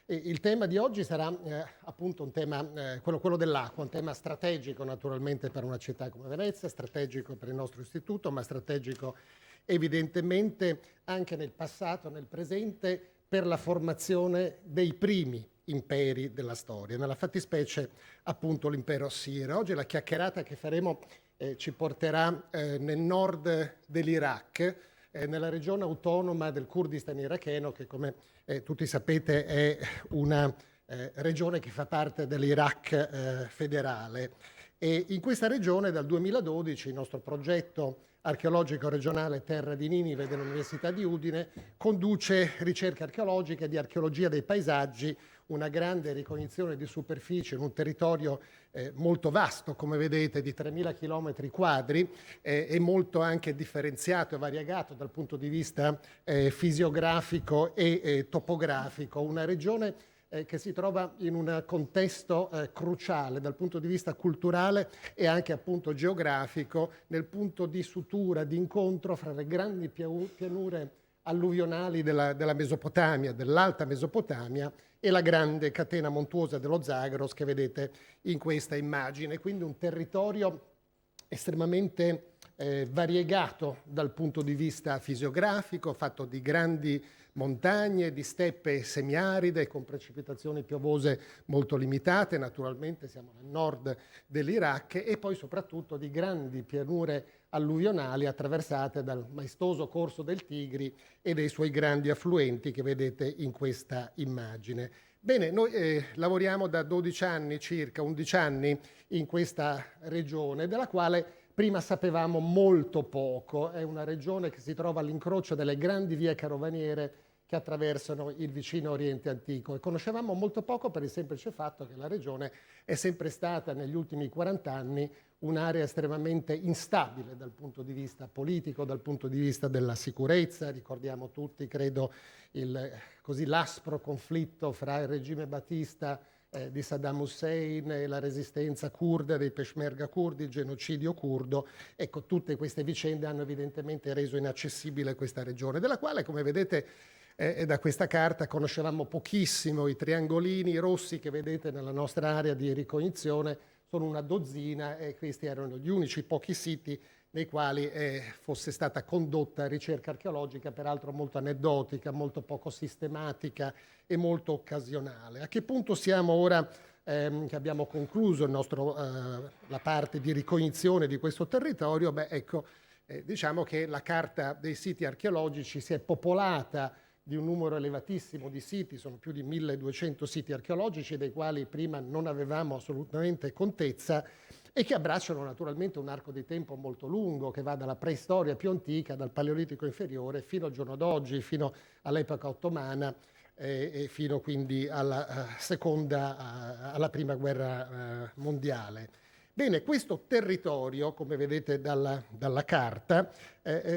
E il tema di oggi sarà appunto un tema, quello dell'acqua, un tema strategico naturalmente per una città come Venezia, strategico per il nostro istituto, ma strategico evidentemente anche nel passato, nel presente, per la formazione dei primi imperi della storia, nella fattispecie appunto l'impero assiro. Oggi la chiacchierata che faremo ci porterà nel nord dell'Iraq, nella regione autonoma del Kurdistan iracheno, che come tutti sapete è una regione che fa parte dell'Iraq federale. E in questa regione dal 2012 il nostro progetto archeologico regionale Terra di Ninive dell'Università di Udine conduce ricerche archeologiche di archeologia dei paesaggi, una grande ricognizione di superficie in un territorio molto vasto, come vedete, di 3.000 chilometri quadri e molto anche differenziato e variegato dal punto di vista fisiografico e topografico. Una regione che si trova in un contesto cruciale dal punto di vista culturale e anche appunto geografico, nel punto di sutura, di incontro fra le grandi pianure alluvionali della Mesopotamia, dell'Alta Mesopotamia, e la grande catena montuosa dello Zagros che vedete in questa immagine. Quindi un territorio estremamente variegato dal punto di vista fisiografico, fatto di grandi montagne, di steppe semiaride con precipitazioni piovose molto limitate, naturalmente siamo nel nord dell'Iraq, e poi soprattutto di grandi pianure alluvionali attraversate dal maestoso corso del Tigri e dei suoi grandi affluenti che vedete in questa immagine. Bene, noi lavoriamo da 12 anni, circa 11 anni, in questa regione, della quale prima sapevamo molto poco. È una regione che si trova all'incrocio delle grandi vie carovaniere che attraversano il vicino Oriente Antico, e conoscevamo molto poco per il semplice fatto che la regione è sempre stata negli ultimi 40 anni un'area estremamente instabile dal punto di vista politico, dal punto di vista della sicurezza. Ricordiamo tutti, credo, così l'aspro conflitto fra il regime Batista di Saddam Hussein e la resistenza curda dei Peshmerga curdi, il genocidio curdo. Ecco, tutte queste vicende hanno evidentemente reso inaccessibile questa regione, della quale, come vedete da questa carta, conoscevamo pochissimo. I triangolini rossi che vedete nella nostra area di ricognizione sono una dozzina, e questi erano gli unici pochi siti nei quali fosse stata condotta ricerca archeologica, peraltro molto aneddotica, molto poco sistematica e molto occasionale. A che punto siamo ora che abbiamo concluso la parte di ricognizione di questo territorio? Beh, ecco, diciamo che la carta dei siti archeologici si è popolata di un numero elevatissimo di siti, sono più di 1.200 siti archeologici, dei quali prima non avevamo assolutamente contezza, e che abbracciano naturalmente un arco di tempo molto lungo, che va dalla preistoria più antica, dal Paleolitico inferiore, fino al giorno d'oggi, fino all'epoca ottomana e fino quindi alla prima guerra mondiale. Bene, questo territorio, come vedete dalla carta,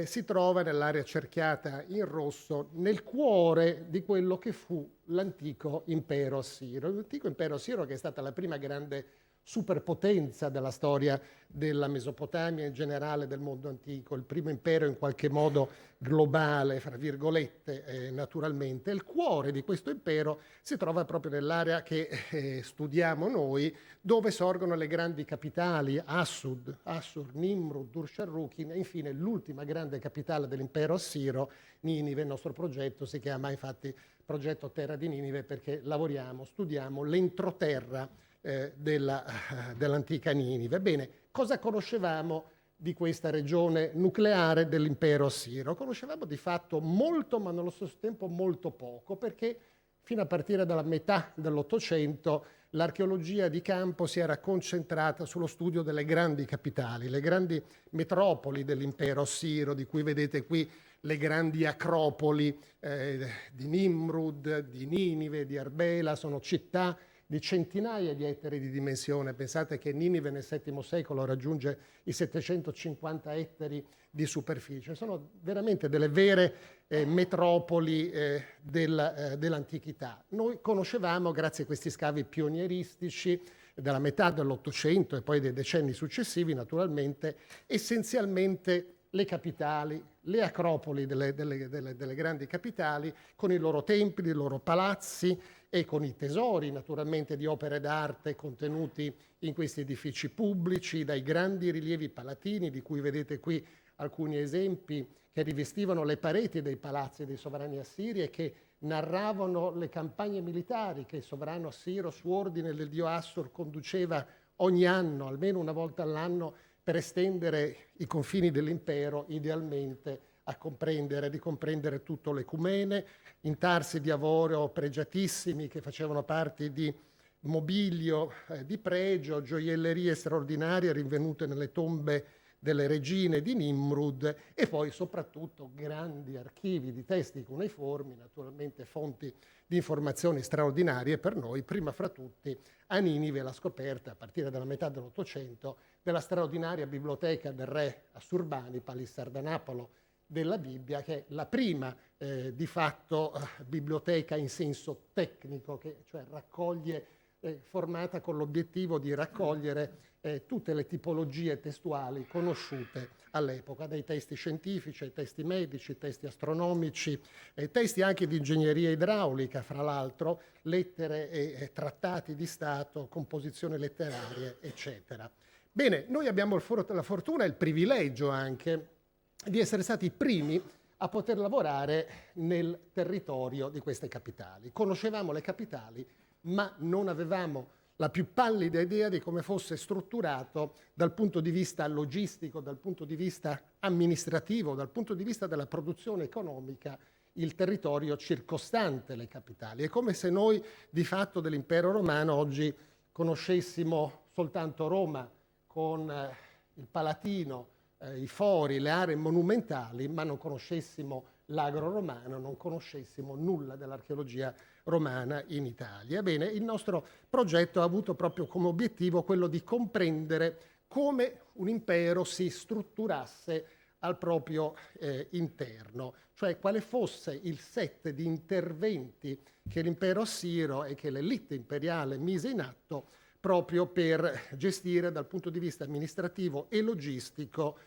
si trova nell'area cerchiata in rosso, nel cuore di quello che fu l'antico impero assiro. L'antico impero assiro, che è stata la prima grande superpotenza della storia della Mesopotamia e in generale del mondo antico, il primo impero in qualche modo globale, fra virgolette, naturalmente. Il cuore di questo impero si trova proprio nell'area che studiamo noi, dove sorgono le grandi capitali, Assur, Nimrud, Dur-Sharrukin, e infine l'ultima grande capitale dell'impero assiro, Ninive. Il nostro progetto si chiama infatti Progetto Terra di Ninive, perché studiamo l'entroterra dell'antica Ninive. Bene, cosa conoscevamo di questa regione nucleare dell'impero assiro? Conoscevamo di fatto molto, ma nello stesso tempo molto poco, perché fino a partire dalla metà dell'Ottocento l'archeologia di campo si era concentrata sullo studio delle grandi capitali, le grandi metropoli dell'impero assiro, di cui vedete qui le grandi acropoli di Nimrud, di Ninive, di Arbela. Sono città di centinaia di ettari di dimensione. Pensate che Ninive nel VII secolo raggiunge i 750 ettari di superficie. Sono veramente delle vere metropoli dell'antichità. Noi conoscevamo, grazie a questi scavi pionieristici della metà dell'Ottocento e poi dei decenni successivi, naturalmente, essenzialmente le capitali, le acropoli delle grandi capitali, con i loro templi, i loro palazzi e con i tesori naturalmente di opere d'arte contenuti in questi edifici pubblici, dai grandi rilievi palatini, di cui vedete qui alcuni esempi, che rivestivano le pareti dei palazzi dei sovrani assiri e che narravano le campagne militari che il sovrano assiro, su ordine del dio Assur, conduceva ogni anno, almeno una volta all'anno, per estendere i confini dell'impero, idealmente di comprendere tutto l'ecumene, intarsi di avorio pregiatissimi che facevano parte di mobilio di pregio, gioiellerie straordinarie rinvenute nelle tombe delle regine di Nimrud e poi soprattutto grandi archivi di testi cuneiformi, naturalmente fonti di informazioni straordinarie per noi, prima fra tutti a Ninive la scoperta a partire dalla metà dell'Ottocento della straordinaria biblioteca del re Assurbanipal, il Sardanapalo della Bibbia, che è la prima di fatto biblioteca in senso tecnico, che cioè raccoglie, formata con l'obiettivo di raccogliere tutte le tipologie testuali conosciute all'epoca, dai testi scientifici ai testi medici, testi astronomici, testi anche di ingegneria idraulica, fra l'altro, lettere e trattati di Stato, composizioni letterarie, eccetera. Bene, noi abbiamo la fortuna e il privilegio anche di essere stati i primi a poter lavorare nel territorio di queste capitali. Conoscevamo le capitali, ma non avevamo la più pallida idea di come fosse strutturato dal punto di vista logistico, dal punto di vista amministrativo, dal punto di vista della produzione economica, il territorio circostante le capitali. È come se noi di fatto dell'impero romano oggi conoscessimo soltanto Roma con il Palatino, i fori, le aree monumentali, ma non conoscessimo l'agro romano, non conoscessimo nulla dell'archeologia romana in Italia. Bene, il nostro progetto ha avuto proprio come obiettivo quello di comprendere come un impero si strutturasse al proprio interno, cioè quale fosse il set di interventi che l'impero assiro e che l'elite imperiale mise in atto proprio per gestire dal punto di vista amministrativo e logistico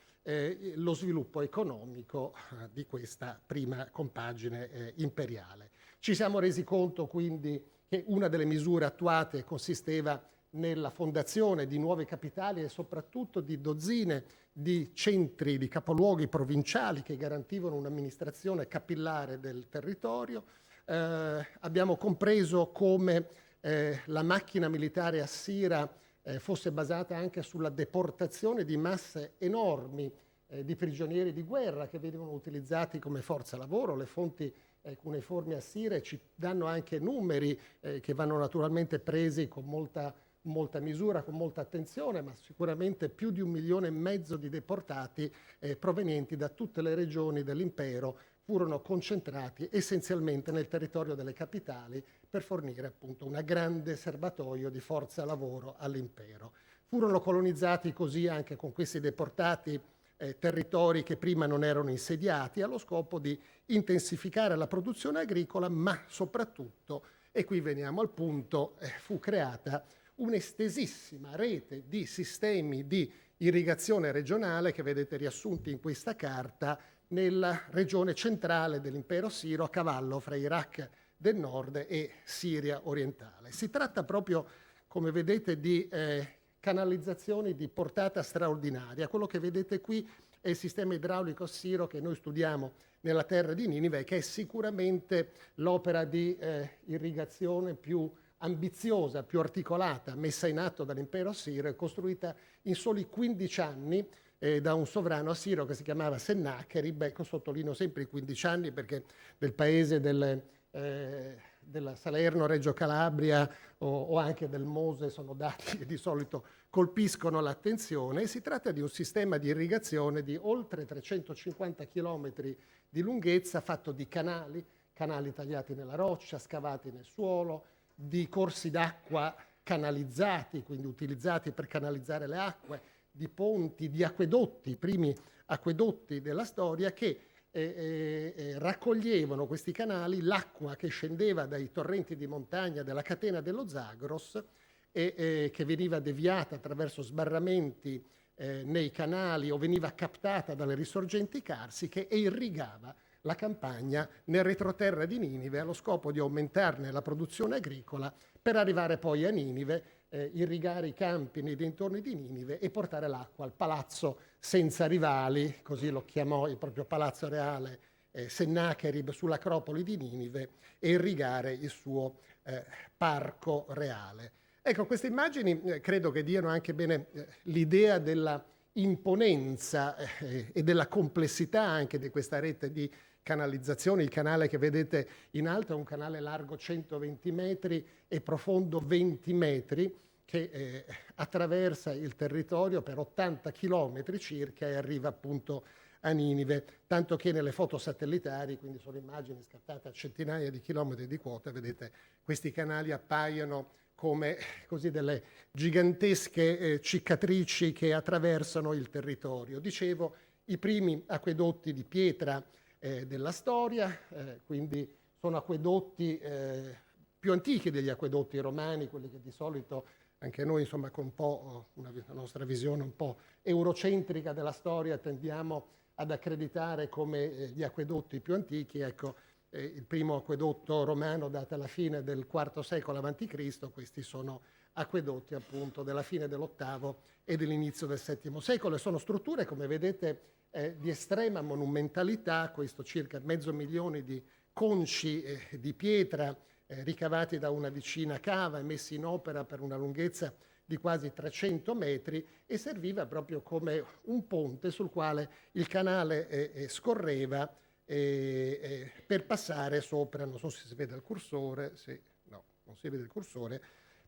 lo sviluppo economico di questa prima compagine imperiale. Ci siamo resi conto quindi che una delle misure attuate consisteva nella fondazione di nuove capitali e soprattutto di dozzine di centri, di capoluoghi provinciali che garantivano un'amministrazione capillare del territorio. Abbiamo compreso come la macchina militare assira fosse basata anche sulla deportazione di masse enormi di prigionieri di guerra che venivano utilizzati come forza lavoro. Le fonti cuneiformi assire ci danno anche numeri che vanno naturalmente presi con molta misura, con molta attenzione, ma sicuramente più di 1,5 milioni di deportati provenienti da tutte le regioni dell'impero furono concentrati essenzialmente nel territorio delle capitali per fornire appunto un grande serbatoio di forza lavoro all'impero. Furono colonizzati così anche con questi deportati territori che prima non erano insediati, allo scopo di intensificare la produzione agricola, ma soprattutto, e qui veniamo al punto, fu creata un'estesissima rete di sistemi di irrigazione regionale che vedete riassunti in questa carta nella regione centrale dell'impero assiro, a cavallo fra Iraq del nord e Siria orientale. Si tratta proprio, come vedete, di canalizzazioni di portata straordinaria. Quello che vedete qui è il sistema idraulico assiro che noi studiamo nella terra di Ninive, che è sicuramente l'opera di irrigazione più ambiziosa, più articolata, messa in atto dall'impero assiro e costruita in soli 15 anni da un sovrano assiro che si chiamava Sennacherib. Sottolineo sempre i 15 anni perché nel paese della Salerno-Reggio Calabria o anche del Mose sono dati che di solito colpiscono l'attenzione. Si tratta di un sistema di irrigazione di oltre 350 chilometri di lunghezza, fatto di canali tagliati nella roccia, scavati nel suolo, di corsi d'acqua canalizzati, quindi utilizzati per canalizzare le acque, di ponti, di acquedotti, i primi acquedotti della storia che raccoglievano questi canali l'acqua che scendeva dai torrenti di montagna della catena dello Zagros e che veniva deviata attraverso sbarramenti nei canali o veniva captata dalle risorgenti carsiche e irrigava la campagna nel retroterra di Ninive allo scopo di aumentarne la produzione agricola per arrivare poi a Ninive, irrigare i campi nei dintorni di Ninive e portare l'acqua al palazzo senza rivali, così lo chiamò il proprio palazzo reale Sennacherib sull'acropoli di Ninive, e irrigare il suo parco reale. Ecco, queste immagini credo che diano anche bene l'idea della imponenza e della complessità anche di questa rete di canalizzazione. Il canale che vedete in alto è un canale largo 120 metri e profondo 20 metri che attraversa il territorio per 80 chilometri circa e arriva appunto a Ninive, tanto che nelle foto satellitari, quindi sono immagini scattate a centinaia di chilometri di quota, vedete questi canali appaiono come così delle gigantesche cicatrici che attraversano il territorio. Dicevo, i primi acquedotti di pietra della storia, quindi sono acquedotti più antichi degli acquedotti romani, quelli che di solito anche noi, insomma, con un po' una nostra visione un po' eurocentrica della storia tendiamo ad accreditare come gli acquedotti più antichi. Ecco, il primo acquedotto romano data alla fine del IV secolo a.C., questi sono acquedotti appunto della fine dell'VIII e dell'inizio del VII secolo, e sono strutture, come vedete, di estrema monumentalità. Questo circa 500.000 di conci di pietra ricavati da una vicina cava e messi in opera per una lunghezza di quasi 300 metri, e serviva proprio come un ponte sul quale il canale scorreva per passare sopra, non so se si vede il cursore, no, non si vede il cursore,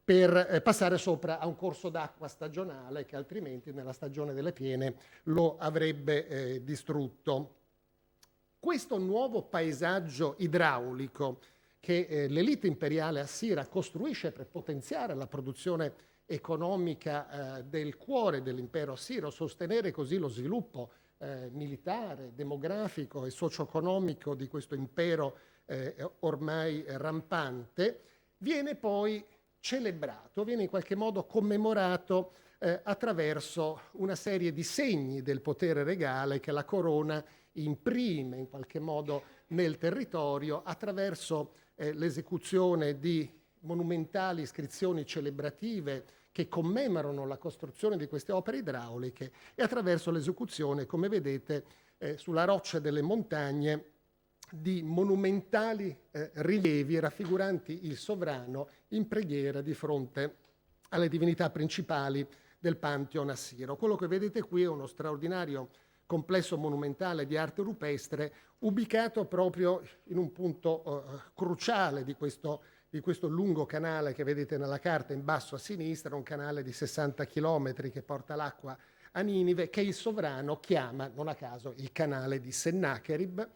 per passare sopra a un corso d'acqua stagionale che altrimenti nella stagione delle piene lo avrebbe distrutto. Questo nuovo paesaggio idraulico che l'elite imperiale assira costruisce per potenziare la produzione economica del cuore dell'impero assiro, sostenere così lo sviluppo militare, demografico e socio-economico di questo impero ormai rampante, viene poi celebrato, viene in qualche modo commemorato attraverso una serie di segni del potere regale che la corona imprime in qualche modo nel territorio attraverso l'esecuzione di monumentali iscrizioni celebrative che commemorano la costruzione di queste opere idrauliche, e attraverso l'esecuzione, come vedete, sulla roccia delle montagne di monumentali rilievi raffiguranti il sovrano in preghiera di fronte alle divinità principali del Pantheon assiro. Quello che vedete qui è uno straordinario complesso monumentale di arte rupestre ubicato proprio in un punto cruciale di questo lungo canale che vedete nella carta in basso a sinistra, un canale di 60 chilometri che porta l'acqua a Ninive, che il sovrano chiama, non a caso, il canale di Sennacherib,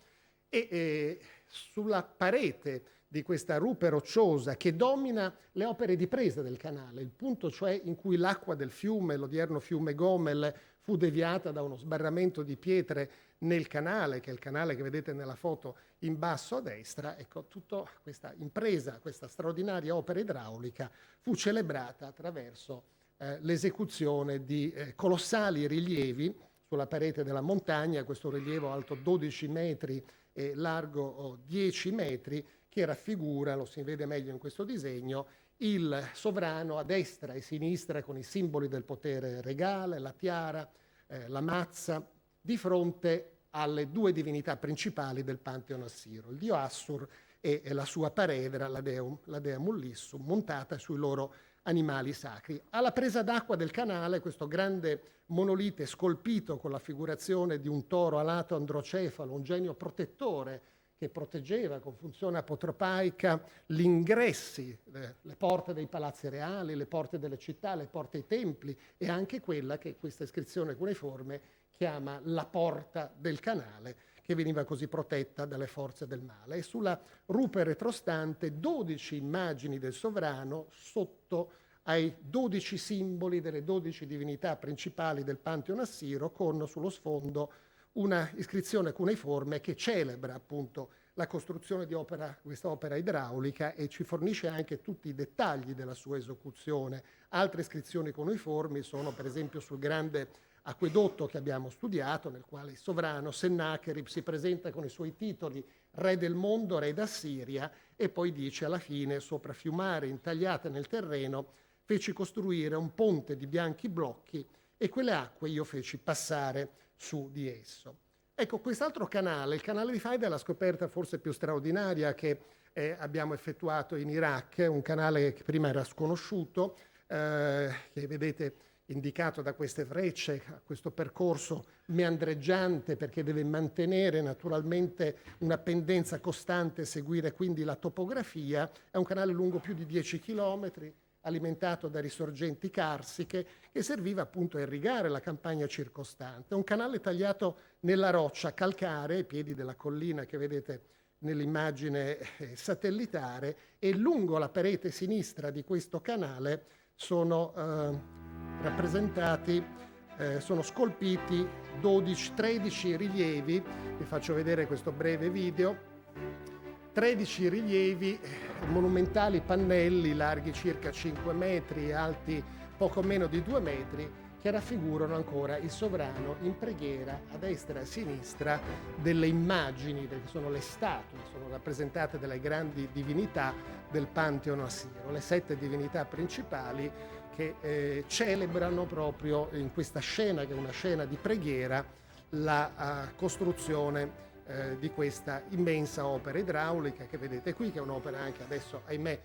e sulla parete di questa rupe rocciosa che domina le opere di presa del canale, il punto cioè in cui l'acqua del fiume, l'odierno fiume Gomel, fu deviata da uno sbarramento di pietre nel canale, che è il canale che vedete nella foto in basso a destra. Ecco, tutta questa impresa, questa straordinaria opera idraulica fu celebrata attraverso l'esecuzione di colossali rilievi sulla parete della montagna, questo rilievo alto 12 metri e largo 10 metri, che raffigura, lo si vede meglio in questo disegno, il sovrano a destra e sinistra con i simboli del potere regale, la tiara, la mazza, di fronte alle due divinità principali del Pantheon assiro, il dio Assur e la sua paredra, la dea Mullissum, montata sui loro animali sacri. Alla presa d'acqua del canale, questo grande monolite scolpito con la figurazione di un toro alato androcefalo, un genio protettore che proteggeva con funzione apotropaica gli ingressi, le porte dei palazzi reali, le porte delle città, le porte ai templi, e anche quella che questa iscrizione cuneiforme chiama la porta del canale, che veniva così protetta dalle forze del male. E sulla rupe retrostante 12 immagini del sovrano sotto ai 12 simboli delle 12 divinità principali del Pantheon assiro, con sullo sfondo una iscrizione cuneiforme che celebra appunto la costruzione di questa opera idraulica e ci fornisce anche tutti i dettagli della sua esecuzione. Altre iscrizioni cuneiformi sono per esempio sul grande acquedotto che abbiamo studiato, nel quale il sovrano Sennacherib si presenta con i suoi titoli re del mondo, re d'Assiria, e poi dice alla fine: sopra fiumare intagliate nel terreno feci costruire un ponte di bianchi blocchi e quelle acque io feci passare su di esso. Ecco, quest'altro canale, il canale di Faida, è la scoperta forse più straordinaria che abbiamo effettuato in Iraq, un canale che prima era sconosciuto, che vedete indicato da queste frecce, questo percorso meandreggiante perché deve mantenere naturalmente una pendenza costante, seguire quindi la topografia. È un canale lungo più di 10 chilometri, alimentato da risorgenti carsiche, che serviva appunto a irrigare la campagna circostante. Un canale tagliato nella roccia calcarea ai piedi della collina che vedete nell'immagine satellitare, e lungo la parete sinistra di questo canale sono rappresentati, sono scolpiti 13 rilievi. Vi faccio vedere questo breve video. 13 rilievi monumentali, pannelli larghi circa 5 metri, alti poco meno di 2 metri, che raffigurano ancora il sovrano in preghiera a destra e a sinistra delle immagini, che sono le statue, sono rappresentate dalle grandi divinità del Pantheon assiro, le 7 divinità principali che celebrano proprio in questa scena, che è una scena di preghiera, la costruzione di questa immensa opera idraulica che vedete qui, che è un'opera anche adesso, ahimè,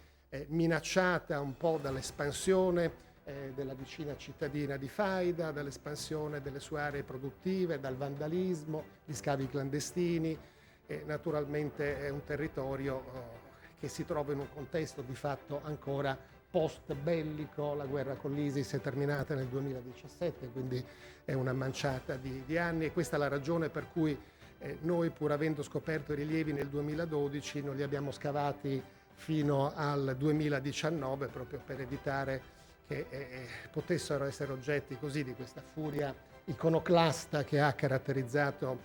minacciata un po' dall'espansione della vicina cittadina di Faida, dall'espansione delle sue aree produttive, dal vandalismo, gli scavi clandestini, e naturalmente è un territorio che si trova in un contesto di fatto ancora post bellico. La guerra con l'ISIS è terminata nel 2017, quindi è una manciata di anni, e questa è la ragione per cui noi, pur avendo scoperto i rilievi nel 2012, non li abbiamo scavati fino al 2019, proprio per evitare che potessero essere oggetti così di questa furia iconoclasta che ha caratterizzato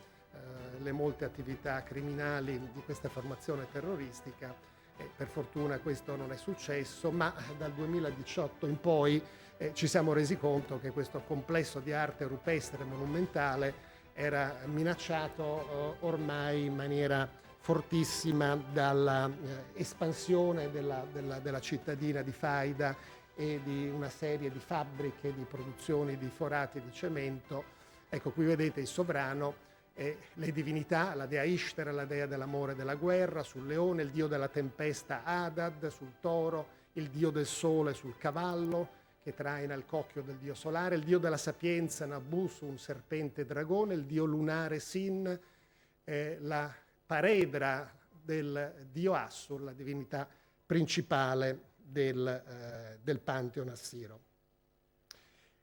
le molte attività criminali di questa formazione terroristica. Per fortuna questo non è successo, ma dal 2018 in poi ci siamo resi conto che questo complesso di arte rupestre monumentale era minacciato ormai in maniera fortissima dalla espansione della cittadina di Faida e di una serie di fabbriche di produzione di forati di cemento. Ecco, qui vedete il sovrano e le divinità, la dea Ishtar, la dea dell'amore e della guerra, sul leone, il dio della tempesta Hadad, sul toro, il dio del sole sul cavallo che traina il cocchio del dio solare, il dio della sapienza Nabu su un serpente dragone, il dio lunare Sin, la paredra del dio Assur, la divinità principale del Pantheon assiro.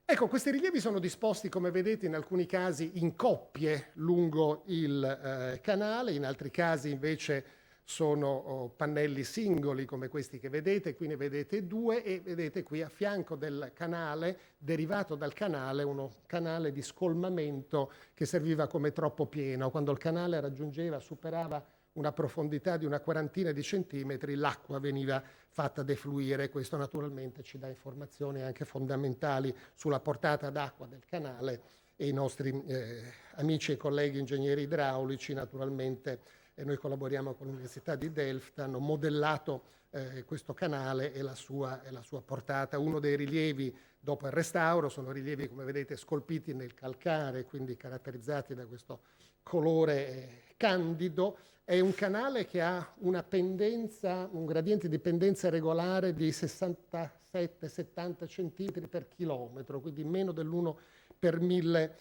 Ecco, questi rilievi sono disposti, come vedete, in alcuni casi in coppie lungo il canale, in altri casi invece sono pannelli singoli come questi che vedete. Qui ne vedete 2, e vedete qui a fianco del canale, derivato dal canale, uno canale di scolmamento che serviva come troppo pieno. Quando il canale superava una profondità di una quarantina di centimetri, l'acqua veniva fatta defluire. Questo naturalmente ci dà informazioni anche fondamentali sulla portata d'acqua del canale, e i nostri amici e colleghi ingegneri idraulici naturalmente, e noi collaboriamo con l'Università di Delft, hanno modellato questo canale e la sua portata. Uno dei rilievi dopo il restauro sono rilievi, come vedete, scolpiti nel calcare, quindi caratterizzati da questo colore candido. È un canale che ha una pendenza, un gradiente di pendenza regolare di 67-70 centimetri per chilometro, quindi meno dell'1 per 1000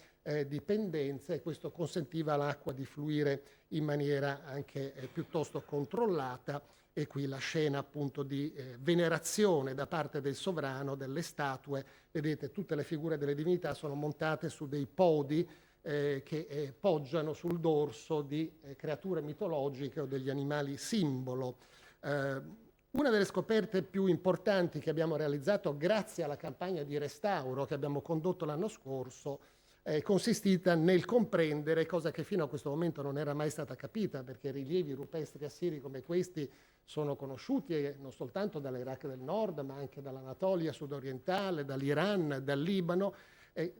di pendenza, e questo consentiva all'acqua di fluire in maniera anche piuttosto controllata. E qui la scena appunto di venerazione da parte del sovrano, delle statue. Vedete, tutte le figure delle divinità sono montate su dei podi che poggiano sul dorso di creature mitologiche o degli animali simbolo. Una delle scoperte più importanti che abbiamo realizzato grazie alla campagna di restauro che abbiamo condotto l'anno scorso è consistita nel comprendere, cosa che fino a questo momento non era mai stata capita, perché rilievi rupestri assiri come questi sono conosciuti non soltanto dall'Iraq del Nord, ma anche dall'Anatolia sudorientale, dall'Iran, dal Libano.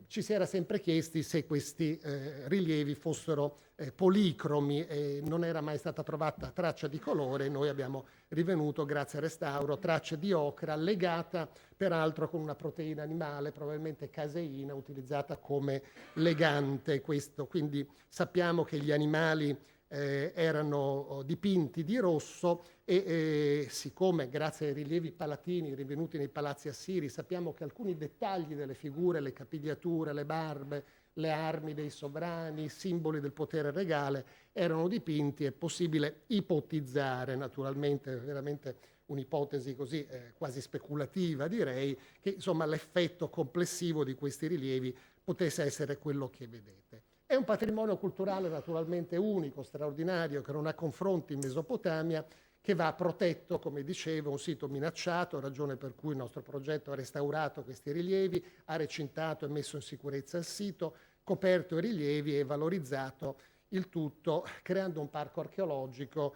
Ci si era sempre chiesti se questi rilievi fossero policromi e non era mai stata trovata traccia di colore. Noi abbiamo rivenuto, grazie al restauro, tracce di ocra legata peraltro con una proteina animale, probabilmente caseina, utilizzata come legante. Quindi sappiamo che gli animali erano dipinti di rosso e siccome grazie ai rilievi palatini rinvenuti nei palazzi assiri sappiamo che alcuni dettagli delle figure, le capigliature, le barbe, le armi dei sovrani, i simboli del potere regale erano dipinti, è possibile ipotizzare, naturalmente veramente un'ipotesi così quasi speculativa direi, che insomma l'effetto complessivo di questi rilievi potesse essere quello che vedete. È un patrimonio culturale naturalmente unico, straordinario, che non ha confronti in Mesopotamia, che va protetto, come dicevo, un sito minacciato, ragione per cui il nostro progetto ha restaurato questi rilievi, ha recintato e messo in sicurezza il sito, coperto i rilievi e valorizzato il tutto, creando un parco archeologico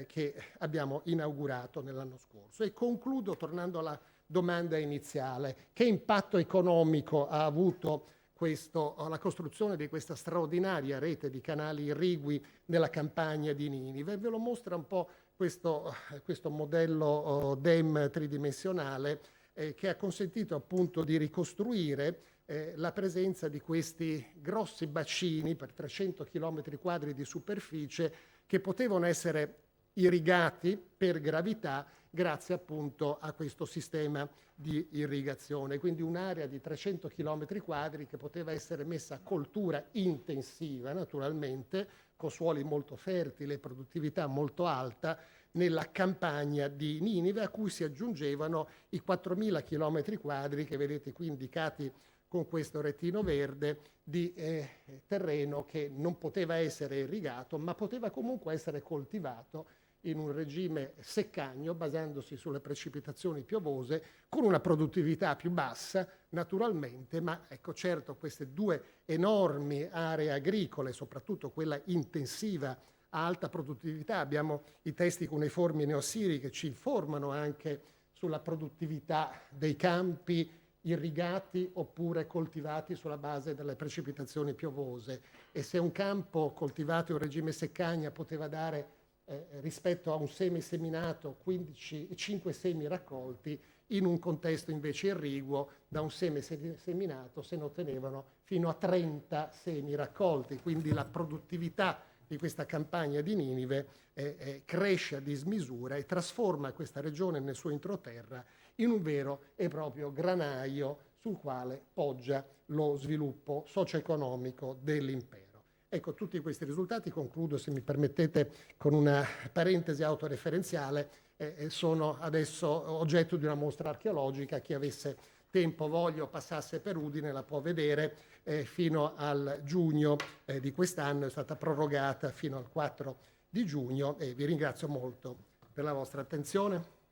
che abbiamo inaugurato nell'anno scorso. E concludo tornando alla domanda iniziale: che impatto economico ha avuto la costruzione di questa straordinaria rete di canali irrigui nella campagna di Ninive? Ve lo mostra un po' questo modello DEM tridimensionale che ha consentito appunto di ricostruire la presenza di questi grossi bacini per 300 km quadri di superficie che potevano essere irrigati per gravità grazie appunto a questo sistema di irrigazione. Quindi un'area di 300 km quadri che poteva essere messa a coltura intensiva, naturalmente, con suoli molto fertili e produttività molto alta, nella campagna di Ninive, a cui si aggiungevano i 4.000 km quadri che vedete qui indicati con questo rettino verde di terreno che non poteva essere irrigato, ma poteva comunque essere coltivato in un regime seccagno, basandosi sulle precipitazioni piovose, con una produttività più bassa, naturalmente, ma ecco, certo, queste due enormi aree agricole, soprattutto quella intensiva a alta produttività, abbiamo i testi cuneiformi neoassiri che ci informano anche sulla produttività dei campi irrigati oppure coltivati sulla base delle precipitazioni piovose. E se un campo coltivato in regime seccagna poteva dare rispetto a un seme seminato 5 semi raccolti, in un contesto invece irriguo da un seme seminato se ne ottenevano fino a 30 semi raccolti. Quindi la produttività di questa campagna di Ninive cresce a dismisura e trasforma questa regione nel suo entroterra in un vero e proprio granaio sul quale poggia lo sviluppo socio-economico dell'impero. Ecco, tutti questi risultati, concludo se mi permettete con una parentesi autoreferenziale, sono adesso oggetto di una mostra archeologica. Chi avesse tempo, voglia o passasse per Udine la può vedere fino al giugno di quest'anno, è stata prorogata fino al 4 di giugno e vi ringrazio molto per la vostra attenzione.